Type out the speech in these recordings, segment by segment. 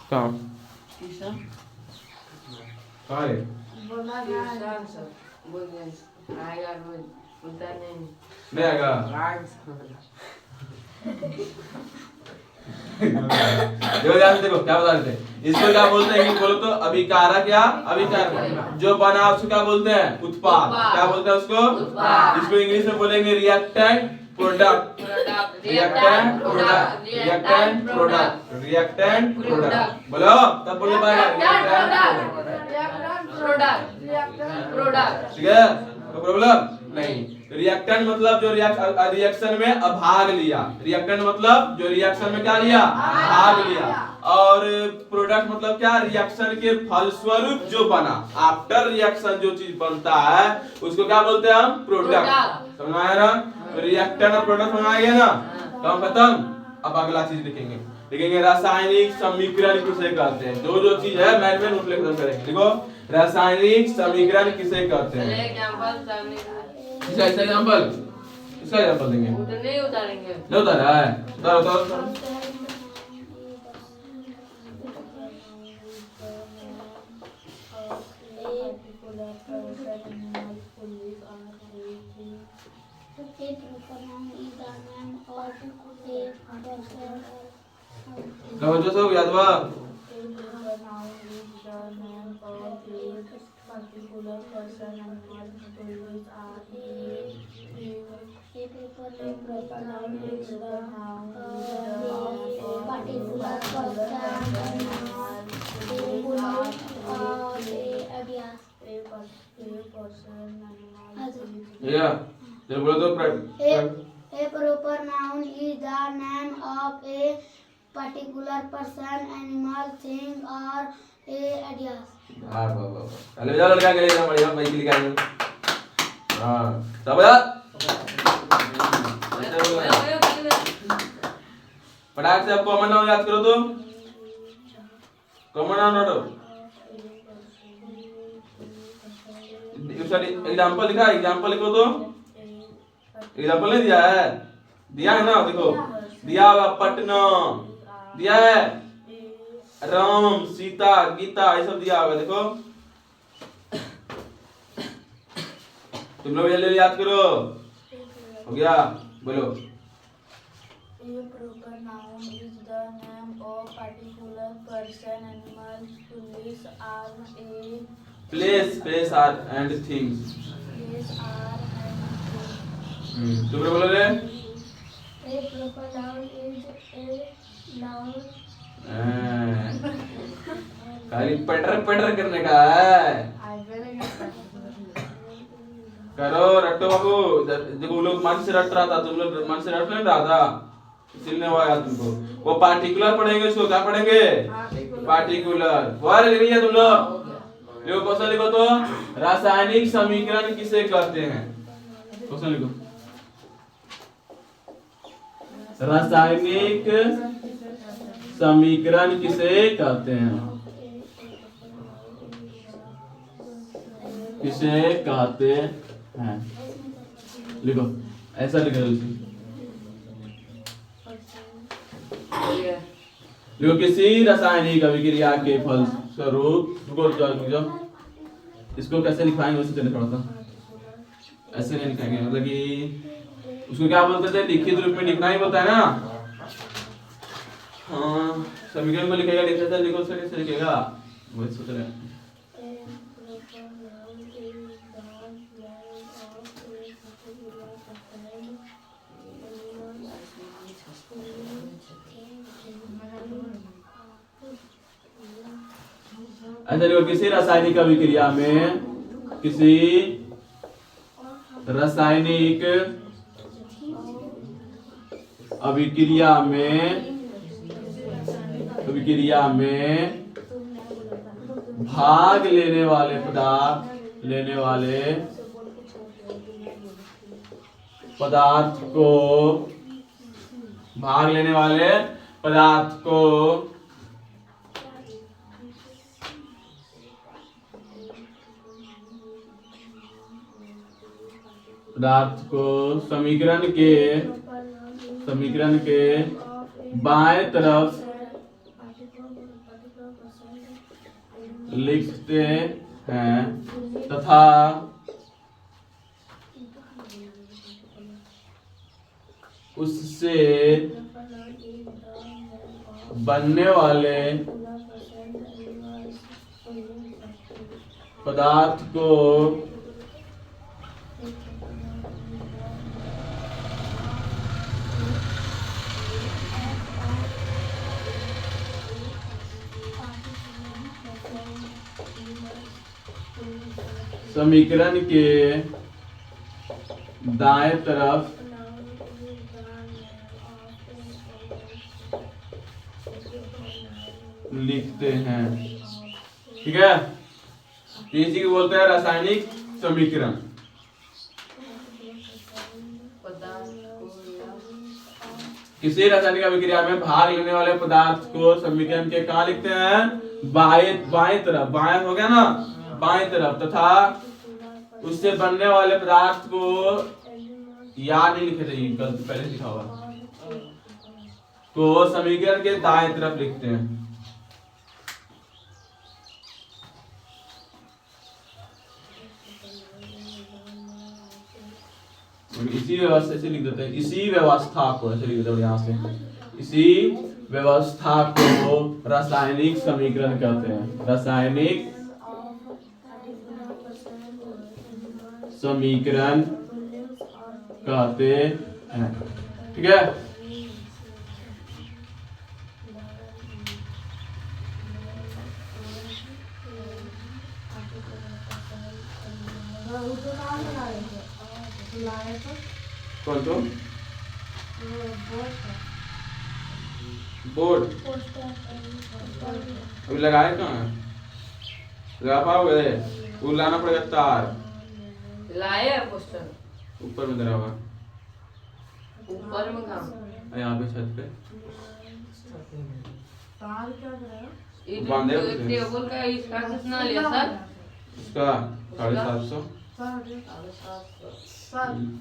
कहाँ है नहीं आएगा देखो क्या बता रहे थे इसको क्या बोलते हैं बोलो तो अभिकारा क्या अभिकार जो बना उसको क्या बोलते हैं उत्पाद क्या बोलते हैं उसको इसको इंग्लिश में बोलेंगे reactant product reactant product reactant product reactant product बोलो तब बोल पाएगा प्रोडक्ट ठीक है तो प्रॉब्लम नहीं रिएक्टेंट मतलब जो रिएक्शन में भाग लिया रिएक्टेंट मतलब जो रिएक्शन में क्या लिया भाग लिया और प्रोडक्ट मतलब क्या रिएक्शन के फलस्वरूप जो बना आफ्टर रिएक्शन जो चीज बनता है उसको क्या बोलते हैं हम प्रोडक्ट समझ आया ना रिएक्टेंट और प्रोडक्ट समझ आ गया ना काम खत्म अब अगला चीज लिखेंगे रासायनिक समीकरण किसे कहते हैं जो चीज है मैन में नोट खत्म करेंगे देखो रासायनिक समीकरण किसे कहते हैं इसका एग्जांपल देंगे नहीं उतारेंगे नहीं उतारा है उतारो जो सब याद बा particular person animal police are a proper noun is the noun particular person animal police or a person animal या जब बोलो तो a proper noun is the name of a particular person animal thing or a idea हां बाबा चलो जाओ लड़का के लिए बढ़िया भाई के लिए क्या हां सब यार पटाख से आप कॉमन नाउन याद करो तो कॉमन नाउन रटो एग्जांपल लिखा एग्जांपल लिखो तो एग्जांपल नहीं दिया है ना देखो दिया होगा पटना दिया है राम सीता गीता ये सब दिया होगा देखो तुम लोग जल्दी याद करो हो गया बोलो A proper noun is the name of particular person animal police are a place are and things place are and things तुम लोग बोलो रे A proper noun is a noun खाली पटर करने का है करो रट्टो बाबू देखो लोग मन से रट रहा था तुम लोग मन से रट नहीं रहा था इसलिए वो आया तुमको वो पार्टिकुलर पढ़ेंगे उसको क्या पढ़ेंगे पार्टिकुलर वर्ड लिख लिया तुम लोग देखो क्वेश्चन लिखो तो रासायनिक समीकरण किसे कहते हैं क्वेश्चन लिखो रासायनिक समीकरण किसे कहते हैं किसे कहते हैं लिखो ऐसा लिखो लिखो किसी रासायनिक अभिक्रिया के फल स्वरूप इसको कैसे लिखाएंगे उससे चले थोड़ा सा ऐसे नहीं लिखाएंगे मतलब कि उसको क्या बोलते थे लिखित रूप में लिखना ही होता है ना हाँ समीकरण को लिखेगा लिखा था लिखो उसका कैसे लिखेगा वही सोच रहे हैं अच्छा देखो किसी रासायनिक अभिक्रिया में किसी रासायनिक अभिक्रिया में भाग लेने वाले पदार्थ को समीकरण के बाएं तरफ लिखते हैं तथा उससे बनने वाले पदार्थ को समीकरण के दाएं तरफ लिखते हैं। ठीक है, इसी को बोलते हैं रासायनिक समीकरण। किसी रासायनिक अभिक्रिया में भाग लेने वाले पदार्थ को समीकरण के कहा लिखते हैं? बाएं तरफ। बाएं हो गया ना, बाएं तरफ। तथा उससे बनने वाले पदार्थ को याद नहीं लिखे थे, गलत पहले लिखा हुआ, को समीकरण के दाएं तरफ लिखते हैं। इसी व्यवस्था से लिख देते हैं, इसी व्यवस्था को ऐसे लिख देते हैं यहाँ से। इसी व्यवस्था को रासायनिक समीकरण कहते हैं। रासायनिक समीकरण कहते हैं। ठीक है, कौन तो बोर्ड अभी लगाए कहाँ है? लगा पाओगे? वो लाना पड़ेगा तार। लाए है पोस्टर ऊपर में धरा हुआ, ऊपर में कहाँ? यहाँ पे छत पे तार क्या करेगा? बांधे होते हैं। टेबल का इसका कितना लिया सर? इसका 750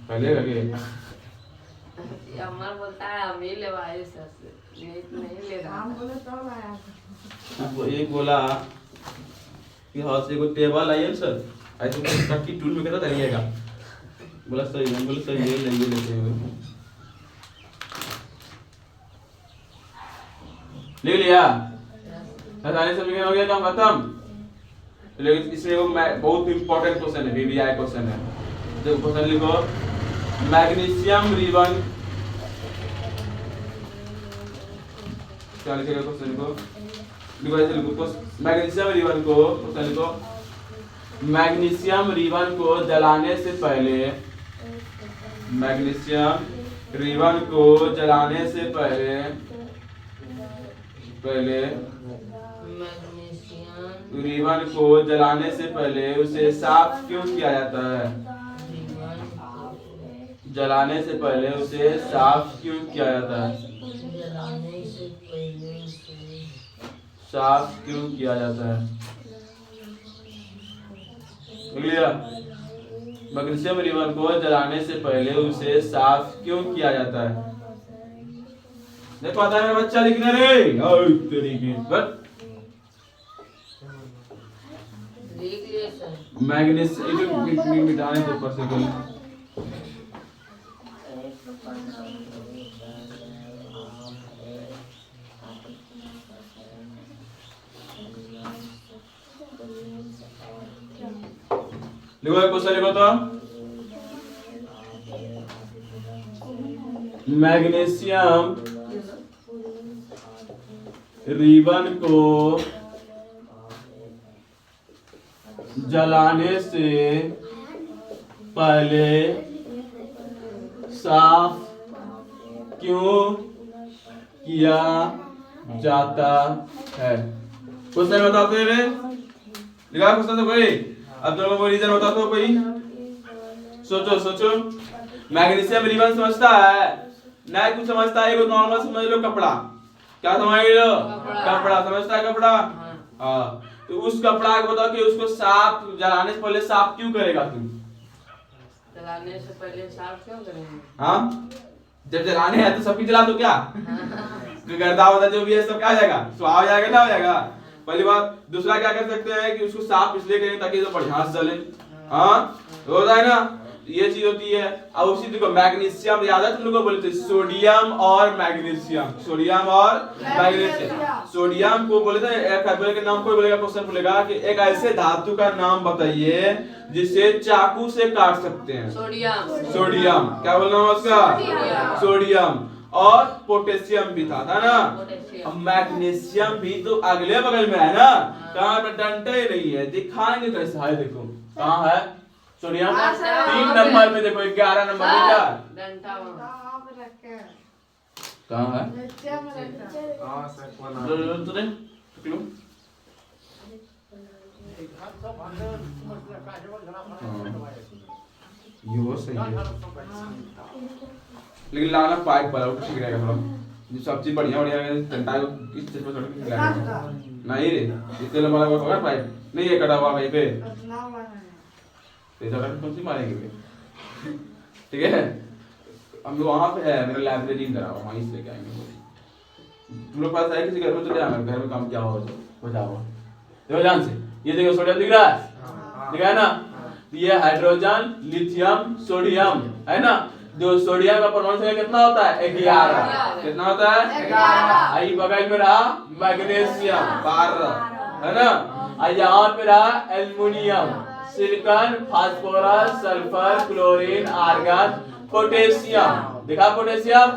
पहले लगे। अमर बोलता है हम ही लेवाए सर से, नहीं ले रहा। हम बोले तो लाया। वो एक बोला कि हाथ से कोई टेबल आइए सर, ऐसे कट्टी टूल में कैसा तरिएगा? बोला सही है, बोले सही है, ले लेते हैं। लिख लिया? रासायनिक समीकरण हो गया, काम खत्म। लेकिन इसमें वो बहुत इंपॉर्टेंट क्वेश्चन है, बीबीआई क्वेश्चन है। देखो क्वेश्चन लिखो, मैग्नीशियम रिबन, क्या लिखेगा क्वेश्चन को? लिखो ऐसे लिखो, मैग्नीशियम रिबन को, क्वेश्चन लिखो, मैग्नीशियम रिबन को जलाने से पहले, मैग्नीशियम रिबन को जलाने से पहले रिबन को जलाने से पहले उसे साफ क्यों किया जाता है? जलाने से पहले उसे साफ क्यों किया जाता है? साफ क्यों किया जाता है? लिया? मैग्नीशियम रिबन को जलाने से पहले उसे साफ क्यों किया जाता है? देखो आता है मेरा बच्चा लिखने रे, और तरीके बस लिख लिए सर। मैग्नीशियम मिटाने के ऊपर से कोई लिखो, क्वेश्चन लिखो तो, मैग्नीशियम रिबन को जलाने से पहले साफ क्यों किया जाता है? क्वेश्चन बताओ तो रे, लिखा क्वेश्चन तो कोई, अब दोनों को रीजन बता दो कोई। सोचो सोचो, मैग्नीशियम रिबन समझता है? नहीं कुछ समझता है, वो नॉर्मल समझ लो, कपड़ा। क्या समझ लो? कपड़ा समझता है, कपड़ा। हाँ, तो उस कपड़ा को बताओ कि उसको साफ जलाने से पहले साफ क्यों करेगा तू? जलाने से पहले साफ क्यों करेंगे? हाँ, जब जलाने है तो सबकी जला दो क्या? जो गर्दा होता जो भी है सब क्या हो जाएगा? स्वाह हो जाएगा ना, हो जाएगा। पहली बात। दूसरा क्या कर सकते हैं कि उसको साफ इसलिए करें ताकि तो बढ़िया से जले। हाँ होता है ना, ये चीज होती है। अब उसी देखो मैग्नीशियम याद है तुम लोगों को बोले थे सोडियम और मैग्नीशियम, सोडियम और मैग्नीशियम। सोडियम को बोले थे एक बोले के नाम कोई बोलेगा, क्वेश्चन बोलेगा कि एक ऐसे धातु का नाम बताइए जिसे चाकू से काट सकते हैं। सोडियम। सोडियम क्या बोलना है उसका? सोडियम। और पोटेशियम भी था ना। अब मैग्नीशियम भी तो अगले बगल में है ना, कहाँ पे डंडा ही नहीं है, दिखाएंगे कैसे है। देखो कहाँ है सोडियम? 3 नंबर में देखो, 11 नंबर में क्या डंडा कहाँ है? ये वो सही है, लेकिन लाना पाइप वाला वो ठीक रहेगा थोड़ा। जो सब चीज बढ़िया बढ़िया है, डंडा को किस चीज पे छोड़ के खिलाएगा? नहीं रे, इतने लंबा लंबा होगा पाइप नहीं है, कटा हुआ कहीं पे तो कौन सी मारेंगे वे? ठीक है, हम लोग वहाँ पे है, मेरा लाइब्रेरी में वहाँ इसलिए क्या आएंगे। तुम लोग पास है किसी घर में चले आना, घर में काम क्या हो जाओ। देखो ध्यान से, ये देखो सोडियम दिख रहा है, दिख रहा है ना? ये हाइड्रोजन, लिथियम, सोडियम है ना। जो सोडियम का परमाणु संख्या कितना होता है? 11। कितना होता है? 11। आई बगल में रहा मैग्नीशियम 12 है ना। और यहाँ पे रहा aluminium, silicon, phosphorus, sulphur, chlorine, argon, potassium. देखा पोटेशियम?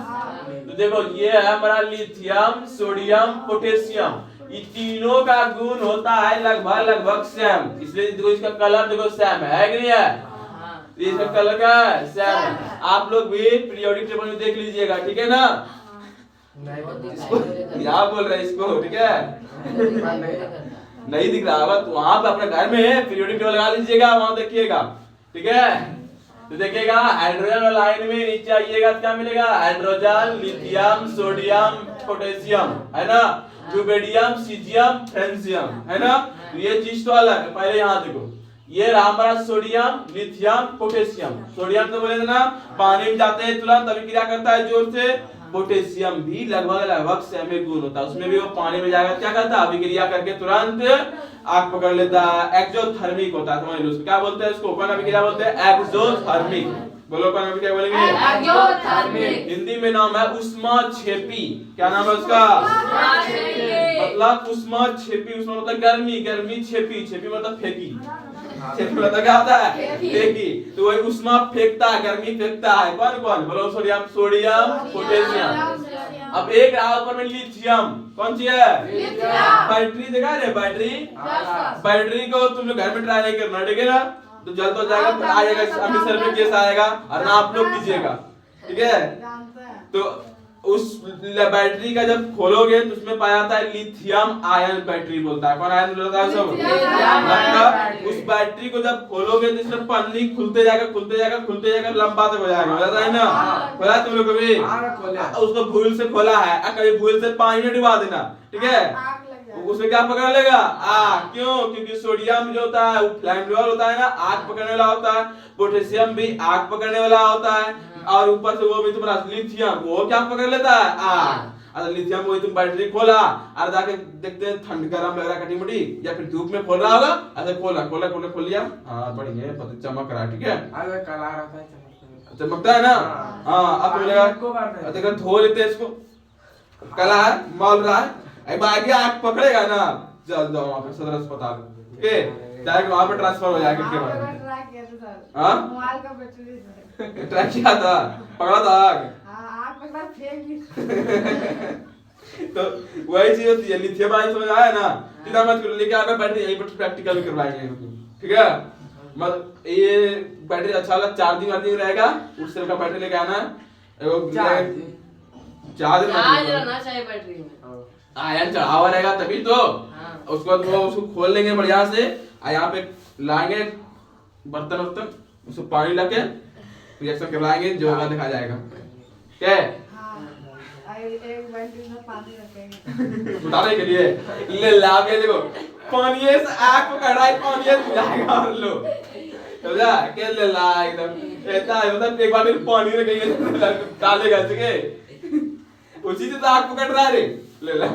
तो देखो ये है हमारा लिथियम, सोडियम, पोटेशियम। ये तीनों का गुण होता है लगभग सेम, इसलिए देखो इसका कलर देखो सेम है कि नहीं है? इसका कलर का सेम है। आप लोग भी पीरियोडिक टेबल में देख लीजिएगा, ठीक है ना? यहाँ बोल रहे हैं इसको, ठीक है? नहीं दिख रहा होगा तो वहां पे अपने घर में पीरियोडिक टेबल लगा लीजिएगा, वहां देखिएगा, ठीक है? तो देखिएगा हाइड्रोजन लाइन में नीचे आइएगा तो क्या मिलेगा? हाइड्रोजन, लिथियम, सोडियम, पोटेशियम है ना, ड्यूबेडियम, सीजियम, फ्रेंसियम है ना। तो ये चीज तो अलग है। पहले यहाँ देखो, ये रहा हमारा सोडियम, लिथियम, पोटेशियम। सोडियम तो बोले थे ना पानी में जाते हैं तुरंत तभी क्रिया करता है जोर से। पोटेशियम भी लगभग सेम गुण होता है, उसमें भी वो पानी में जाकर क्या करता है? अभिक्रिया करके तुरंत आग पकड़ लेता है। एक्सोथर्मिक होता है, समझ लो उसको क्या बोलते हैं? इसको कौन अभिक्रिया बोलते हैं? एक्सोथर्मिक। बोलो कौन अभिक्रिया बोलेंगे? एक्सोथर्मिक। हिंदी में नाम है उष्माक्षेपी। क्या नाम है उसका? मतलब उष्माक्षेपी। उष्मा मतलब गर्मी, गर्मी छेपी, छेपी मतलब फेंकी, छेपी मतलब क्या होता है? फेंकी। तो वही उष्मा फेंकता है, गर्मी फेंकता है। कौन कौन? बोलो सोडियम, सोडियम, पोटेशियम। अब एक रहा ऊपर में लिथियम। कौन सी है? बैटरी देखा रे, बैटरी। बैटरी को तुम लोग घर में ट्राई नहीं करना, ठीक है ना? तो जल तो जाएगा, फिर आ जाएगा अमृतसर में केस आएगा और ना आप लोग कीजिएगा, ठीक है? तो उस बैटरी का जब खोलोगे तो उसमें पाया जाता है लिथियम आयन बैटरी बोलता है। कौन आयन बोलता है? सब मतलब उस बैटरी को जब खोलोगे तो इसमें पन्नी खुलते जाएगा लंबा तक हो जाएगा, हो जाता है ना? खोला तुम लोग कभी? उसको भूल से खोला है, कभी भूल से पानी में डुबा देना, ठीक है? उसमें क्या पकड़ लेगा? आग। क्यों? क्योंकि सोडियम जो होता है वो फ्लेमेबल होता है ना, आग पकड़ने वाला होता है। पोटेशियम भी आग पकड़ने वाला होता है। और ऊपर से वो भी तुम्हारा लिथियम, वो क्या पकड़ लेता है? आग। अगर लिथियम को तुम बैटरी खोला और जाके देखते हैं ठंड गरम लग रहा है, कटी मुटी, या फिर धूप में खोल रहा होगा, ऐसे खोल लिया, हाँ बढ़िया पता चमक रहा है, ठीक है? चमकता है ना? हाँ। अब बोलेगा धो लेते हैं इसको, कला है मल रहा है, आगे आग पकड़ेगा ना, चल जाओ वहां पे सदर अस्पताल, ठीक है? डायरेक्ट वहां पे ट्रांसफर हो जाएगा। के बाद ट्राई किया था, पकड़ा था आग। तो वही चीज होती है। लिथियम आयन समझ आया ना? चिंता मत करो, लेके आना बैटरी, यहीं पर प्रैक्टिकल करवाएंगे, ठीक है? मतलब ये बैटरी अच्छा वाला चार्जिंग रहेगा, उस तरह का बैटरी लेके आना। चार्ज रहना चाहिए बैटरी में, आयन चढ़ा हुआ रहेगा तभी तो। उसके बाद वो उसको खोल लेंगे बढ़िया से, यहाँ पे लाएंगे बर्तन, उसको पानी लगे रिएक्शन करवाएंगे, जो होगा दिखा जाएगा, क्या है? एक बाल्टी में पानी रखेंगे उतारने के लिए ले लागे। देखो पानी से आग पकड़ रहा है, पानी से जाएगा और लो समझा के ले ला एकदम ऐसा है। मतलब एक बार पानी रखेंगे डालेगा, ठीक है? उसी से तो आग पकड़ रहा है रे। ले ला।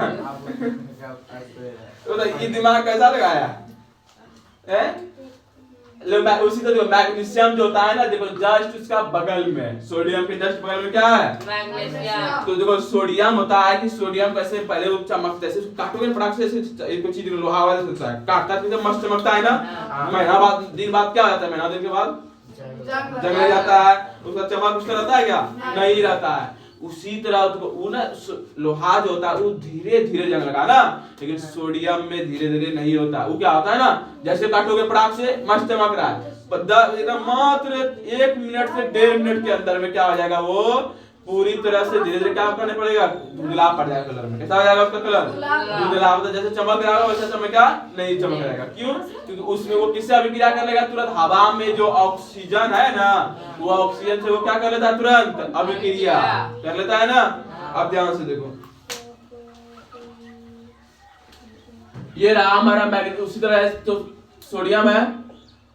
तो ये दिमाग कैसा लगाया है? उसी तरह देखो मैग्नीशियम जो होता है ना, देखो जस्ट उसका बगल में, सोडियम के जस्ट बगल में क्या है? मैग्नीशियम। तो देखो सोडियम होता है कि सोडियम कैसे पहले वो चमक, जैसे काटोगे ना फटाक से, एक कोई चीज लोहा वाला होता है, काटता है तो मस्त चमकता है ना। महीना बाद दिन बाद क्या हो जाता है? महीना दिन के बाद जंग जाता है, उसका चमक उसका रहता है क्या? नहीं रहता है। उसी तरह वो ना लोहा जो होता है वो धीरे धीरे जंग लगा ना, लेकिन सोडियम में धीरे धीरे नहीं होता। वो क्या होता है ना, जैसे काटोगे पटाख से मस्त चमक रहा है, मात्र 1 मिनट से 1.5 मिनट के अंदर में क्या हो जाएगा? वो पूरी तरह से धीरे धीरे क्या करने पड़ेगा? धुंधला पड़ जाएगा कलर में। कैसा हो जाएगा उसका कलर? धुंधला। मतलब जैसे चमक रहा होगा वैसा चमकेगा नहीं, चमक रहेगा। क्यों? क्योंकि उसमें वो किससे अभिक्रिया कर लेगा? तुरंत हवा में जो ऑक्सीजन है ना, वो ऑक्सीजन से वो क्या कर लेता है? तुरंत अभिक्रिया कर लेता है ना। अब ध्यान से देखो, ये रहा हमारा मैग्नीशियम। उसी तरह तो सोडियम है,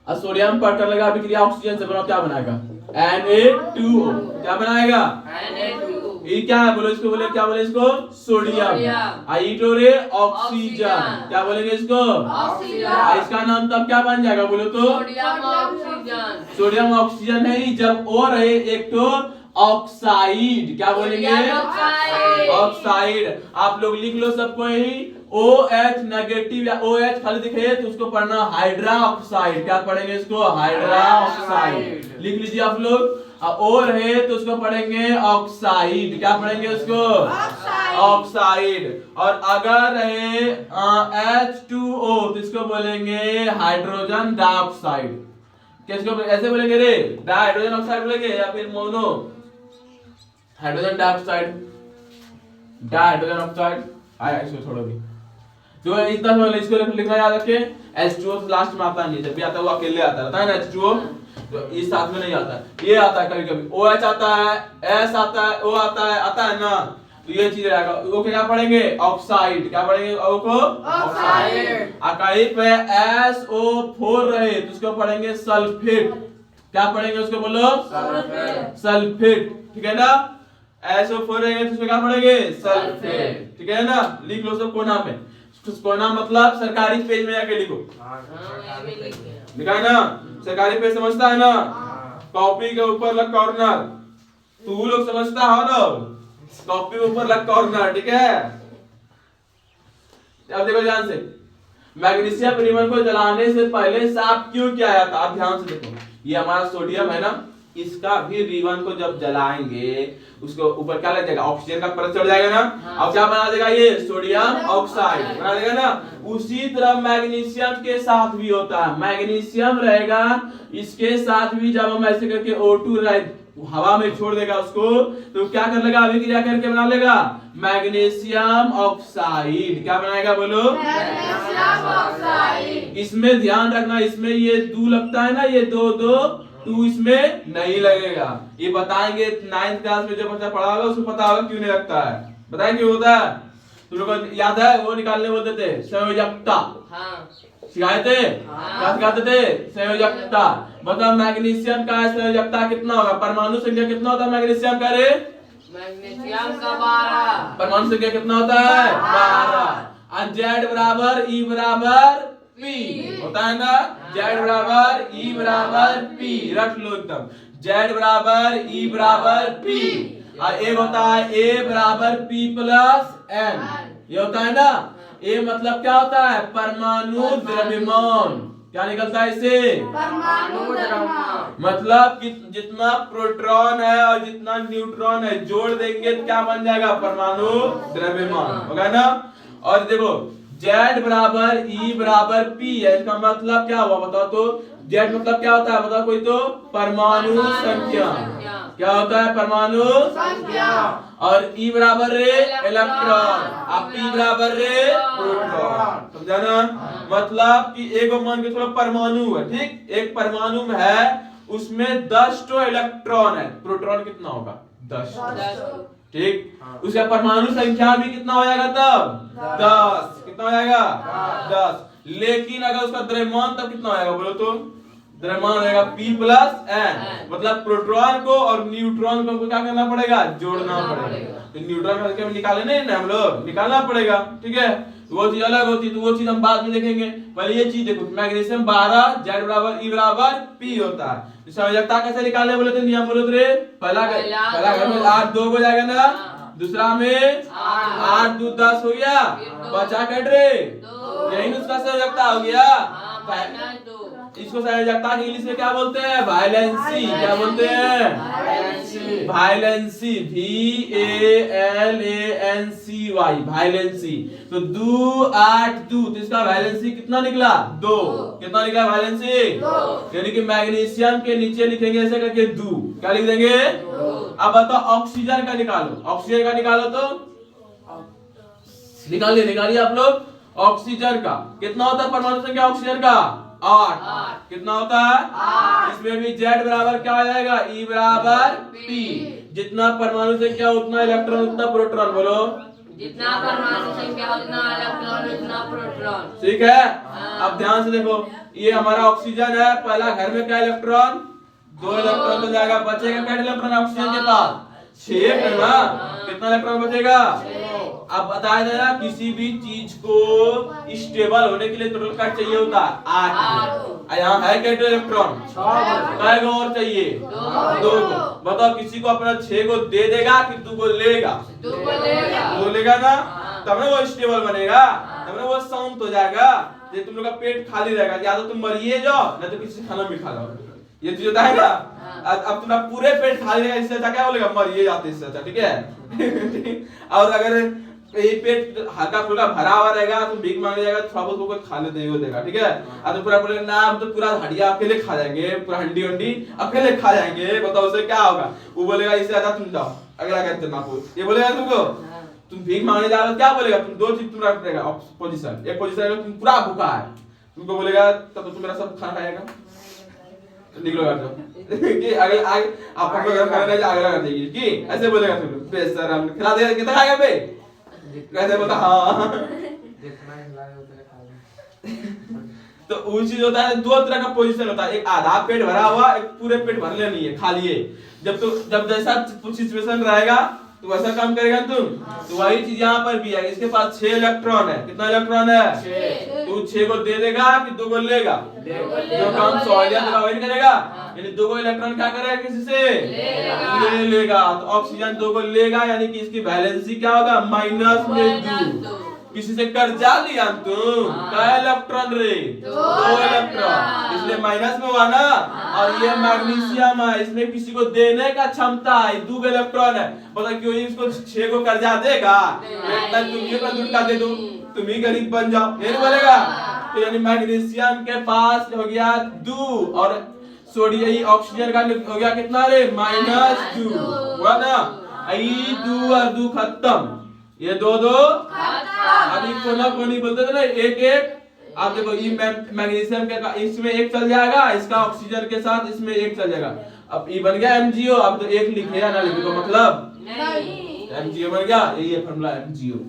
और सोडियम पर कर लगा अभिक्रिया ऑक्सीजन से, बना क्या बनाएगा? Na2O। क्या बनाएगा? Na2O। ये क्या है? बोलो इसको, बोले क्या बोले इसको? सोडियम। आइटोरे ऑक्सीजन। क्या बोलेंगे इसको? ऑक्सीजन। इसका नाम तब क्या बन जाएगा? बोलो तो सोडियम ऑक्सीजन। सोडियम ऑक्सीजन नहीं, जब ओ रहे एक तो ऑक्साइड। क्या बोलेंगे? ऑक्साइड। आप लोग लिख लो सबको यही, OH नेगेटिव या OH खाली दिखे तो उसको पढ़ना हाइड्रा ऑक्साइड। क्या पढ़ेंगे इसको? Hydra oxide. लिख लीजिए आप लोग। और है तो उसको पढ़ेंगे ऑक्साइड। क्या पढ़ेंगे उसको? ऑक्साइड। और अगर है H2O तो इसको बोलेंगे हाइड्रोजन डाइऑक्साइड। किसको ऐसे बोलेंगे रे? हाइड्रोजन ऑक्साइड बोलेंगे या फिर mono hydrogen dioxide? Hydrogen oxide आया, इसको छोड़ो भी। तो इतना समझ लो, इसको लिखना याद रखे। H2O लास्ट में आता नहीं, जब भी आता है वो अकेले आता रहता है ना H2O, तो इस साथ में नहीं आता। ये आता है कभी कभी, OH आता है, S आता है, O आता है ना। तो ये चीज रहेगा। वो क्या पढ़ेंगे? ऑक्साइड। क्या पढ़ेंगे? ओ को ऑक्साइड। कहीं पे SO4 रहे तो उसको पढ़ेंगे सल्फेट। क्या पढ़ेंगे उसको? बोलो सल्फेट। ठीक है ना। SO4 रहेंगे तो उसको क्या पढ़ेंगे? सल्फेट। ठीक है ना। लिख लो सब कोना में। कोना मतलब सरकारी पेज में जाके लिखो। लिखा है ना? सरकारी पेज समझता है ना? कॉपी के ऊपर लग कॉर्नर। तू लोग समझता हो ना? कॉपी के ऊपर लग कॉर्नर। ठीक है। अब देखो ध्यान से, मैग्नीशियम रिबन को जलाने से पहले साफ क्यों किया जाता? आप ध्यान से देखो, ये हमारा सोडियम है ना, इसका भी रिबन को जब जलाएंगे उसको ऊपर क्या लग जाएगा? ऑक्सीजन का परत चढ़ जाएगा ना। अब क्या बना देगा? ये सोडियम ऑक्साइड बना देगा ना। उसी तरह मैग्नीशियम के साथ भी होता है। मैग्नीशियम रहेगा, इसके साथ भी जब हम ऐसे करके O2 हवा में छोड़ देगा उसको, तो क्या कर लेगा? अभिक्रिया करके बना लेगा मैग्नीशियम ऑक्साइड। क्या बनाएगा? बोलो मैग्नीशियम ऑक्साइड। इसमें ध्यान रखना, इसमें ये 2 लगता है ना, ये 2 इसमें नहीं लगेगा। ये बताएंगे 9th क्लास में जो बच्चा पढ़ा होगा उसको पता होगा क्यों नहीं लगता है। बताएं क्यों होता है? तुम लोग को याद है? वो निकालने बोलते थे संयोजकता। सिखाए थे? क्या सिखाते थे? संयोजकता। बताओ मैग्नीशियम का संयोजकता कितना होगा? परमाणु संख्या कितना होता है मैग्नीशियम का रे? मैग्नीशियम का 12। परमाणु संख्या कितना होता है? 12। Z बराबर E बराबर P होता है ना। Z बराबर E बराबर P। रख लो एकदम। Z बराबर E बराबर P। और एक होता है A बराबर P प्लस N। ये होता है ना। A मतलब क्या होता है? परमाणु द्रव्यमान। क्या निकलता है इससे? परमाणु द्रव्यमान। मतलब कि जितना प्रोटॉन है और जितना न्यूट्रॉन है जोड़ देंगे तो क्या बन जाएगा? परमाणु द्रव्यमान होगा ना। और देखो Z बराबर E बराबर P है, इसका मतलब क्या हुआ बताओ तो? Z मतलब क्या होता है बताओ कोई तो? परमाणु संख्या। क्या होता है? परमाणु संख्या। और E बराबर रे इलेक्ट्रॉन, और P बराबर रे प्रोटॉन। समझा ना? मतलब कि एक मान के थोड़ा परमाणु है, ठीक? एक परमाणु में है, उसमें 10 तो इलेक्ट्रॉन है, प्रोटॉन कितना होगा? 10। ठीक। उसका परमाणु संख्या भी कितना हो जाएगा तब? 10। कितना हो जाएगा? 10। लेकिन अगर उसका द्रव्यमान तब कितना हो जाएगा? बोलो तो द्रव्यमान रहेगा P प्लस N, मतलब प्रोटॉन को और न्यूट्रॉन को क्या करना पड़ेगा, जोड़ना पड़ेगा। तो न्यूट्रॉन का संख्या निकाले नहीं ना हम लोग, निकालना पड़ेगा, ठीक है। वो चीज अलग होती है, तो वो चीज हम बाद में देखेंगे। पहले ये चीज देखो, मैग्नीशियम 12 Z बराबर E बराबर P होता है। तो संयोजकता कैसे निकालने बोले थे, नियम बोले थे, पहला घर में 8 2 हो जाएगा ना, दूसरा में 8 2 10 हो गया, बचा कट रे, यही उसका संयोजकता हो गया। इसको संयोजकता के इंग्लिश में क्या बोलते हैं, वायलेंसी। क्या बोलते हैं, वायलेंसी, VALANCY, वायलेंसी। तो 2 8 2, तो इसका वायलेंसी कितना निकला, 2। कितना निकला वायलेंसी, यानी कि मैग्नीशियम के नीचे लिखेंगे ऐसे करके 2, क्या लिख देंगे। अब बताओ ऑक्सीजन का निकालो, ऑक्सीजन का निकालो, तो निकालिए आप लोग। ऑक्सीजन का कितना होता है परमाणु संख्या ऑक्सीजन का, 8। कितना होता है, इसमें भी Z बराबर क्या हो जाएगा, E बराबर P। जितना परमाणु संख्या उतना इलेक्ट्रॉन उतना प्रोटॉन, बोलो जितना परमाणु संख्या उतना इलेक्ट्रॉन उतना प्रोटॉन, ठीक है। अब ध्यान से देखो, ये हमारा ऑक्सीजन है, पहला घर में क्या इलेक्ट्रॉन, 2 इलेक्ट्रॉन तो जाएगा, बचेगा क्या इलेक्ट्रॉन ऑक्सीजन के पास, 6 है ना। कितना इलेक्ट्रॉन बचेगा। अब बताया जाए ना, किसी भी चीज को स्टेबल होने के लिए टोटल क्या चाहिए होता है, 8। यहाँ है क्या इलेक्ट्रॉन, 6 और चाहिए, 2 को। बताओ किसी को अपना 6 को दे देगा कि 2 को लेगा, 2 लेगा ना, तब ना वो स्टेबल बनेगा, तब ना वो शांत हो जाएगा। ये तुम लोग का पेट खाली रहेगा, या तो तुम मरिए जाओ, नहीं तो किसी खाना भी खा लो, ये चीज होता है ना। अब तुम्हारा पूरे पेट खाली रहेगा, इससे अच्छा क्या बोलेगा, मरिए जाते, इससे अच्छा, ठीक है। और अगर ये पेट हल्का फुल्का भरा हुआ रहेगा, तुम भीख मांगने जाएगा, थोड़ा बहुत कोई खा लेते हो देगा, ठीक है। अब तो पूरा बोलेगा ना, हम तो पूरा हड्डियां अकेले खा जाएंगे, पूरा हड्डी वड्डी अकेले खा जाएंगे, बताओ उससे क्या होगा। वो बोलेगा इससे अच्छा तुम जाओ, अगला कहते ना, ये बोलेगा तुमको। तुम भीख मांगने जा रहे हो, क्या बोलेगा, तुम 2 चीज तुम रख देगा पोजीशन। एक पोजीशन में तुम पूरा भूखा है, तुमको बोलेगा तब तो तुम मेरा सब खाना खाएगा, निकलो घर जाओ कि अगले आगे आप अगर करने जा अगला कर देगी कि ऐसे बोलेगा, तुम बेशरम खिला देगा, कितना खाएगा बे, कैसे बोलता हां जितना खिलाए उतना खा। तो वो चीज होता है, 2 तरह का पोजीशन होता है, एक आधा पेट भरा हुआ, एक पूरे पेट भर लेनी है, खाली है। जब जैसा सिचुएशन रहेगा तो वैसा काम करेगा तुम। तो वही चीज यहाँ पर भी है, इसके पास 6 इलेक्ट्रॉन है, कितना इलेक्ट्रॉन है, 6। तू 6 को दे देगा कि 2 को लेगा, जो काम सॉलिड का वही करेगा, यानी 2 को इलेक्ट्रॉन क्या करेगा, किसी से ले लेगा। तो ऑक्सीजन 2 को लेगा, यानी कि इसकी वैलेंसी क्या होगा, -2। किसी से कर्जा लिया तुम, क्या इलेक्ट्रॉन रे, 2 इलेक्ट्रॉन, इसलिए माइनस में हुआ ना। और ये मैग्नीशियम है, इसमें किसी को देने का क्षमता है, 2 इलेक्ट्रॉन है, पता क्यों इसको 6 को कर्जा देगा, इतना तुम ये का दुटका दे दो, तुम ही गरीब बन जाओ, ये नहीं बोलेगा। तो यानी मैग्नीशियम के पास हो गया 2, और सोडियम ऑक्सीजन का हो गया कितना रे, -2 हुआ ना। आई 2 और 2 खत्म, ये 2 अभी कोनी बोलते थे ना, 1 आप देखो, ये मैग्नीशियम के इसमें 1 चल जाएगा, इसका ऑक्सीजन के साथ इसमें 1 चल जाएगा। अब ये बन गया MgO, अब तो 1 लिखे या ना लिखे तो मतलब नहीं, MgO बन गया, यही है फॉर्मूला MgO।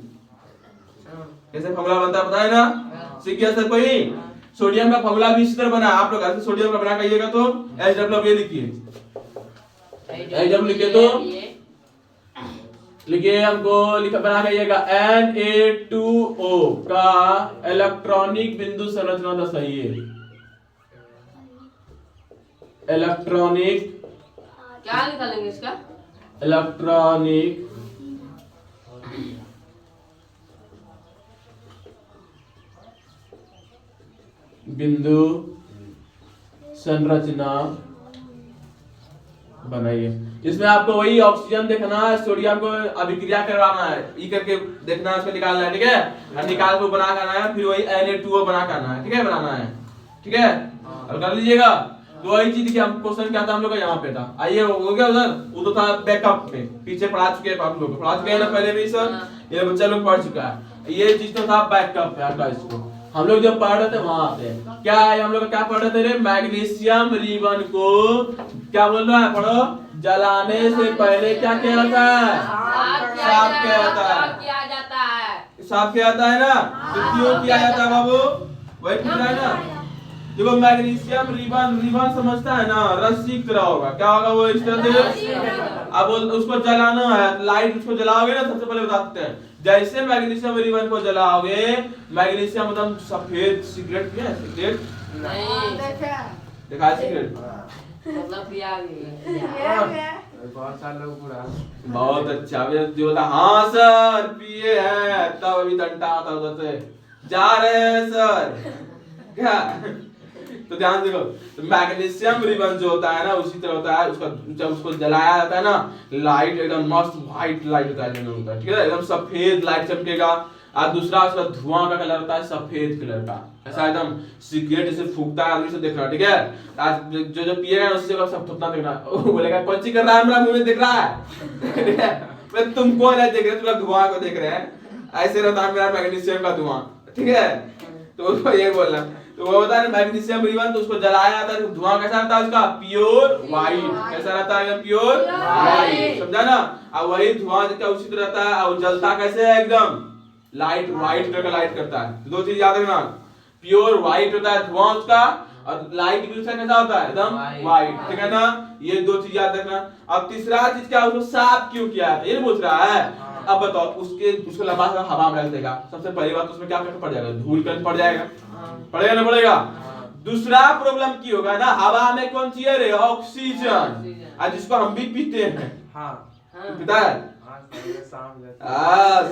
कैसे फॉर्मूला बनता है पता है ना, सीख गया सर कोई। सोडियम का फॉर्मूला भी इसी तरह बना, आप लोग ऐसे सोडियम का बना कहिएगा तो HW ये लिखिए, HW लिखे तो लिखिए, हमको लिखा बना कहिएगा Na2O का इलेक्ट्रॉनिक बिंदु संरचना दर्शाइए। इलेक्ट्रॉनिक क्या निकालेंगे इसका, इलेक्ट्रॉनिक बिंदु संरचना बनाइए। इसमें आपको वही ऑक्सीजन देखना है, सोडियम को अभिक्रिया करवाना है, ई करके देखना है, उसको निकालना है, ठीक है। और निकाल को बना करना है, फिर वही Na2O बना करना है, ठीक है, बनाना है, ठीक है। अब कर लीजिएगा। तो वही चीज देखिए, हम क्वेश्चन क्या था हम लोग का यहाँ पे था, आइए हो गया उधर, वो तो था बैकअप में, पीछे पढ़ा चुके हैं आप लोग, पढ़ा चुके हैं ना पहले भी सर, ये बच्चा लोग पढ़ चुका है। ये चीज तो था बैकअप है आपका, इसको हम लोग जब पढ़ रहे थे वहां पे क्या है, हम लोग क्या पढ़ रहे थे रे, मैग्नीशियम रिबन को क्या बोल रहा है, पढ़ो, जलाने से पहले क्या किया जाता है, साफ किया जाता है, साफ किया जाता है ना। तो क्यों किया जाता है बाबू, वही पूछ रहा है ना। देखो मैग्नीशियम रिबन, रिबन समझता है ना, रस्सी की तरह होगा। क्या होगा वो इस तरह से? अब उसको जलाना है, लाइट उसको जलाओगे ना, सबसे पहले बताते हैं, जैसे मैग्नीशियम रिबन को जलाओगे, मैग्नीशियम एकदम सफेद सिगरेट में, सिगरेट नहीं देखा सिगरेट मतलब पिया गई बहुत साल लोग पूरा बहुत अच्छा। जो बोला हाँ सर पिए हैं, तब अभी डंडा आता उधर से जा रहे हैं सर क्या। तो ध्यान देखो, तो मैग्नीशियम रिबन जो होता है ना उसी तरह होता है। उसका जब उसको जलाया जाता है ना, लाइट एकदम मस्त व्हाइट लाइट होता है, ठीक है, एकदम सफेद लाइट चमकेगा। और दूसरा उसका धुआं का कलर होता है सफेद कलर का, ऐसा एकदम सिगरेट जैसे फूकता है आदमी से, देखना ठीक है। आज जो पिएगा ना उससे सब थपना देखना, बोलेगा कौन सी कर रहा है, मेरा मुंह में देख रहा है ठीक है, तुमको नहीं देख रहे, तुम धुआं को देख रहे हैं, ऐसे रहता है मेरा मैग्नीशियम का धुआं, ठीक है। तो उसको ये बोलना, तो वो बता रहे मैग्नीशियम रिबन, तो उसको जलाया जाता है, धुआं कैसा रहता है उसका, प्योर व्हाइट, कैसा रहता है, प्योर व्हाइट, समझा ना। और वही धुआं का उसी तरह रहता है, और जलता कैसे है, एकदम लाइट व्हाइट कलर का लाइट करता है। दो चीज याद रखना, प्योर व्हाइट होता है धुआं उसका, और लाइट भी उसका कैसा होता है, एकदम व्हाइट, ठीक है ना। ये दो चीज याद रखना। अब तीसरा चीज क्या, उसको साफ क्यों किया है, ये पूछ रहा है। अब बताओ, उसको लंबा सा हवा में रख देगा, सबसे पहली बात उसमें क्या पड़ जाएगा, धूल कण पड़ जाएगा, पड़ेगा ना पड़ेगा। दूसरा प्रॉब्लम की होगा ना, हवा में कौन सी है, ऑक्सीजन, जिसको हम भी पीते हैं, पीता है,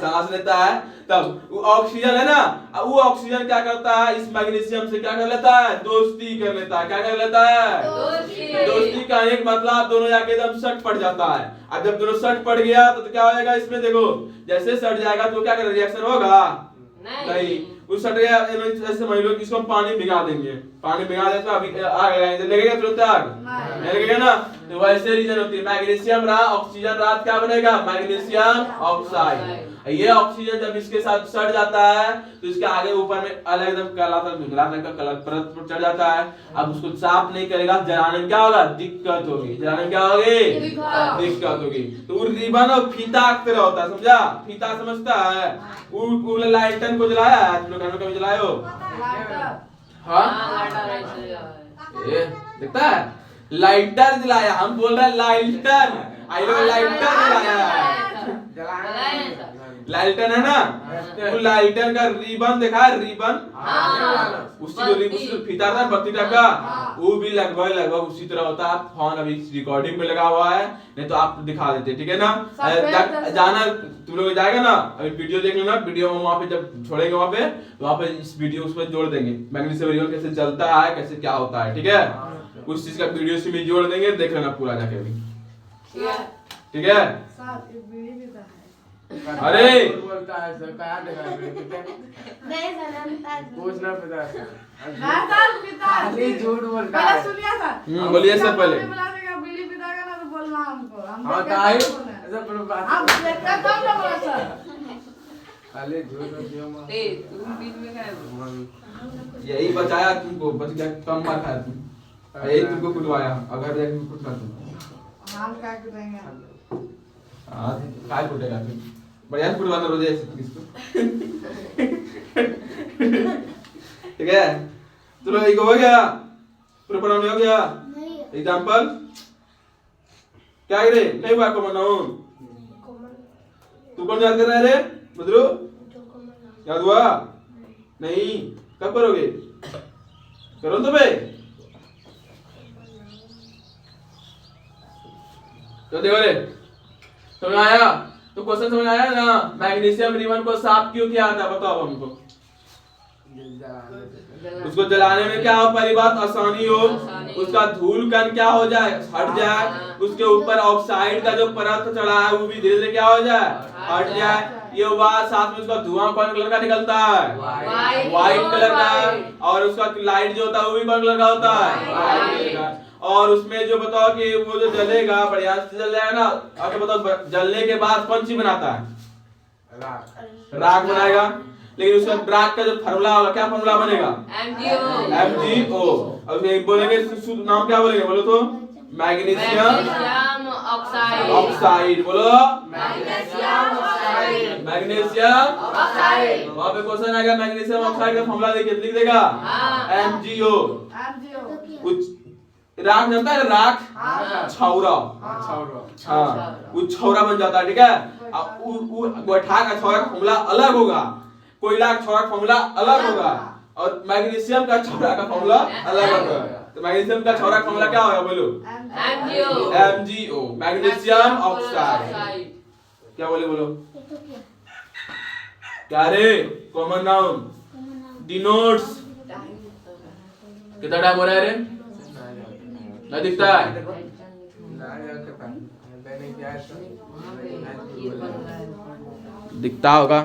सांस लेता है, तब वो ऑक्सीजन है ना, वो ऑक्सीजन क्या करता है, इस मैग्नीशियम से क्या कर लेता है, दोस्ती कर लेता है। क्या कर लेता है, दोस्ती का एक मतलब दोनों जाके एकदम सट पड़ जाता है। अब जब दोनों सट पड़ गया तो क्या होगा इसमें, देखो जैसे सट जाएगा तो क्या कर, रिएक्शन होगा नहीं, उस सट गया, ऐसे मान लो इसको हम पानी भिगा देंगे, पानी भिगा दें तो अभी आग लगेगा, तुरंत आग नहीं लगेगा ना। तो वैसे रीजन होती है, मैग्नीशियम रहा, ऑक्सीजन रहा, क्या बनेगा, मैग्नीशियम ऑक्साइड। ये ऑक्सीजन जब इसके साथ सड़ जाता है तो इसके आगे ऊपर में अलग एकदम काला रंग का कलर परत चढ़ जाता है। अब उसको साफ नहीं करेगा, जलाने में क्या होगा, दिक्कत होगी, जलाने में क्या होगी, दिक्कत होगी। तो रिबन और फीता की तरह होता है, समझा, फीता समझता है। वो लाइटन को जलाया है, तुम लोग घर में कभी जलाए हो, हाँ ये देखता है, लाइटर जलाया, हम बोल रहे हैं लाइटर, आई लोग लाइटर जलाया, लालटेन है ना, वो लालटेन का रिबन देखा है, रिबन उसको फीता था बत्ती टाइप का, वो भी लगभग उसी तरह होता है। आप फोन अभी रिकॉर्डिंग में लगा हुआ है, नहीं तो आप दिखा देते, ठीक है ना। जाना तुम लोग जाएगा ना, अभी वीडियो देख लेना, वीडियो में वहाँ पे जब छोड़ेंगे वहाँ पे इस वीडियो उसमें जोड़ देंगे, मैग्नीशियम रिबन कैसे चलता है, कैसे क्या होता है, ठीक है। उस चीज का वीडियो से भी जोड़ देंगे, देख लेना पूरा जाके अभी, ठीक है। अरे बोलता है सर, क्या देखा नहीं सर, कुछ ना पता है, ना सर पिता खाली झूठ बोलता पहले है। सुनिए सर, बोलिए सर पहले। बुला देगा बीड़ी पिता का ना तो बोलना हमको, हम हाँ देखते ताई हैं बोलना। ऐसा पर बात हम देखते हैं तब ना बोला सर। खाली झूठ बोल मत। ए तुम बीच में क्या है, यही बचाया तुमको, बच गया, कम मार खाया तुम, यही तुमको कुटवाया, अगर जाके कुटना तुम, हम क्या करेंगे, हाँ काय कुटेगा तुम, बढ़िया से कुटवाना रोज ऐसे किसको ठीक है। चलो एक हो गया, पूरा पढ़ाने हो गया। नहीं एग्जांपल क्या करे, नहीं हुआ कॉमन नाउन, तू कौन याद कर रहा है रे मधुरू, याद हुआ नहीं, कब करोगे, करो तो बे, तो देखो रे, समझ आया, तो क्वेश्चन समझ आया ना। मैग्नीशियम रिबन को साफ क्यों किया था, बताओ हमको। उसको जलाने में क्या हो, पहली बात आसानी हो, उसका धूल कण क्या हो जाए, हट जाए, उसके ऊपर ऑक्साइड का जो परत चढ़ा है वो भी धीरे धीरे क्या हो जाए, हट जाए। ये हुआ, साथ में उसका धुआं कौन कलर का निकलता है, व्हाइट कलर का, और उसका लाइट जो होता है वो भी कौन कलर का होता है, व्हाइट कलर का। और उसमें जो बताओ कि वो जो जलेगा बढ़िया से जल जाएगा ना, और बताओ जलने के बाद कौन सी बनाता है, राख बनाएगा। लेकिन उसका राख का जो फार्मूला होगा, क्या फार्मूला बनेगा, MgO। अब बोलेंगे नाम क्या बोलेंगे, बोलो तो, मैग्नीशियम ऑक्साइड ऑक्साइड, बोलो मैग्नीशियम ऑक्साइड मैग्नीशियम ऑक्साइड वहां पे क्वेश्चन आएगा मैग्नीशियम ऑक्साइड का फॉर्मूला देखिए, लिख देगा हाँ। MgO। MgO कुछ राख जानता है, राख हाँ। छौरा, अच्छा हो रहा हाँ वो छौरा बन जाता है, ठीक है। अब गोइठा का छौरा का फॉर्मूला अलग होगा, कोयला का छौरा का फॉर्मूला अलग होगा, और मैग्नीशियम का छौरा का फॉर्मूला अलग होगा। तो मैग्नीशियम का छौरा का फॉर्मूला क्या होगा, बोलो MgO MgO, मैग्नीशियम ऑक्साइड। क्या बोले, बोलो क्या रे, कॉमन नाउन डिनोट्स। कितना टाइम हो रहा है रे, ना दिखता है, दिखता होगा।